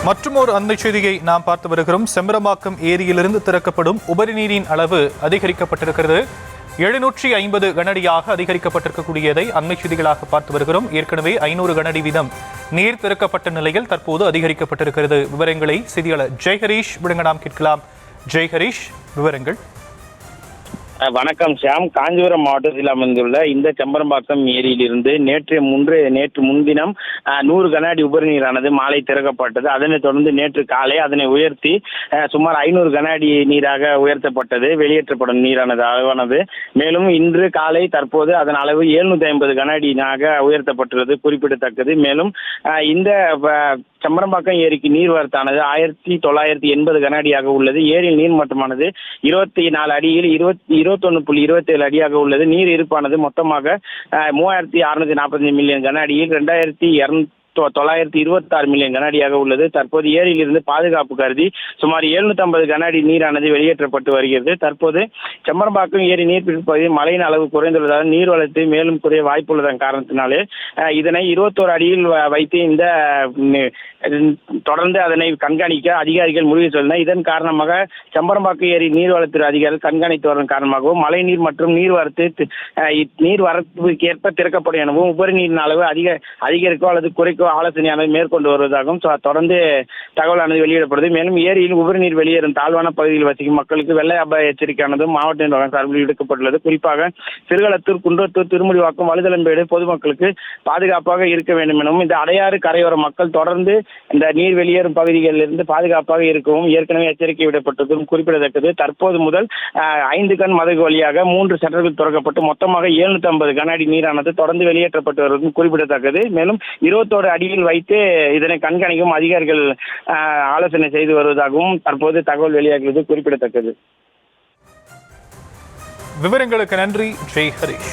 மற்றுமோர் அண்மை செய்தியை நாம் பார்த்து வருகிறோம். செம்பரம்பாக்கம் ஏரியிலிருந்து திறக்கப்படும் உபரிநீரின் அளவு அதிகரிக்கப்பட்டிருக்கிறது. 750 கனஅடியாக அதிகரிக்கப்பட்டிருக்கக்கூடியதை அண்மை செய்திகளாக பார்த்து வருகிறோம். ஏற்கனவே 500 கனஅடி வீதம் நீர் திறக்கப்பட்ட நிலையில் தற்போது அதிகரிக்கப்பட்டிருக்கிறது. விவரங்களை செய்தியாளர் ஜெய்ஹரீஷ் விடுங்க நாம் கேட்கலாம். ஜெய்ஹரீஷ், விவரங்கள். வணக்கம் ஷியாம். காஞ்சிபுரம் மாவட்டத்தில் அமைந்துள்ள இந்த செம்பரம்பாக்கம் ஏரியிலிருந்து நேற்று முன்தினம் 100 கன அடி உபரிநீரானது மாலை திறக்கப்பட்டது. அதனைத் தொடர்ந்து நேற்று காலை அதனை உயர்த்தி சுமார் 500 கன அடி நீராக உயர்த்தப்பட்டது. வெளியேற்றப்படும் நீரானது அளவானது. மேலும் இன்று காலை தற்போது அதன் அளவு 750 கன அடியாக உயர்த்தப்பட்டுள்ளது குறிப்பிடத்தக்கது. மேலும் இந்த செம்பரம்பாக்கம் ஏரிக்கு நீர்வரத்தானது 1980 கன அடியாக உள்ளது. ஏரியில் நீர் மட்டமானது 24 அடியில் 21.27 அடியாக உள்ளது. நீர் இருப்பானது மொத்தமாக 3645 மில்லியன் கன அடியில் 926 மில்லியன் கன அடியாக உள்ளது. தற்போது ஏரியிலிருந்து பாதுகாப்பு கருதி சுமார் 750 கன அடி நீரானது வெளியேற்றப்பட்டு வருகிறது. தற்போது செம்பரம்பாக்கம் ஏரி நீர்பிடிப்பு பகுதியில் மழையின் அளவு குறைந்துள்ளதால் நீர்வளத்தை மேலும் குறைய வாய்ப்புள்ளதன் காரணத்தினாலே இதனை 21 அடியில் வைத்து இந்த தொடர்ந்து அதனை கண்காணிக்க அதிகாரிகள் முடிவு செய்தனர். இதன் காரணமாக செம்பரம்பாக்கம் ஏரி நீர்வளத்துறை அதிகாரிகள் கண்காணித்து வருவதன் காரணமாகவும் மழை நீர் மற்றும் நீர்வரத்துக்கு ஏற்ப திறக்கப்படும் எனவும் உபரி நீரின் அளவு அதிகரிக்கோ அல்லது குறைக்கோ ஆலோசனையானது மேற்கொண்டு வருவதாகவும் தொடர்ந்து தகவலானது வெளியிடப்படுது. மேலும் ஏரியில் உபரி நீர் வெளியேறும் தாழ்வான பகுதியில் வசிக்கும் மக்களுக்கு வெள்ள அபாய எச்சரிக்கையானதும் மாவட்ட நிர்வாகம் சார்பில் விடுக்கப்பட்டுள்ளது. குறிப்பாக சிறுகளத்தூர், குன்றத்தூர், திருமுடிவாக்கம், வழுதலம்பேடு பொதுமக்களுக்கு பாதுகாப்பாக இருக்க வேண்டும் எனவும் இந்த அடையாறு கரையோர மக்கள் தொடர்ந்து இந்த நீர் வெளியேறும் பகுதிகளில் இருந்து பாதுகாப்பாக இருக்கவும் ஏற்கனவே எச்சரிக்கை விடப்பட்டதும் குறிப்பிடத்தக்கது. தற்போது முதல் 5 கண் மதகு வழியாக 3 ஷட்டர்கள் திறக்கப்பட்டு மொத்தமாக 750 கன அடி நீரானது தொடர்ந்து வெளியேற்றப்பட்டு வருவதும் குறிப்பிடத்தக்கது. மேலும் 21 அடியில் வைத்து இதனை கண்காணிக்கும் அதிகாரிகள் ஆலோசனை செய்து வருவதாகவும் தற்போது தகவல் வெளியாகிறது குறிப்பிடத்தக்கது. விவரங்களுக்கு நன்றி ஜெய்ஹரீஷ்.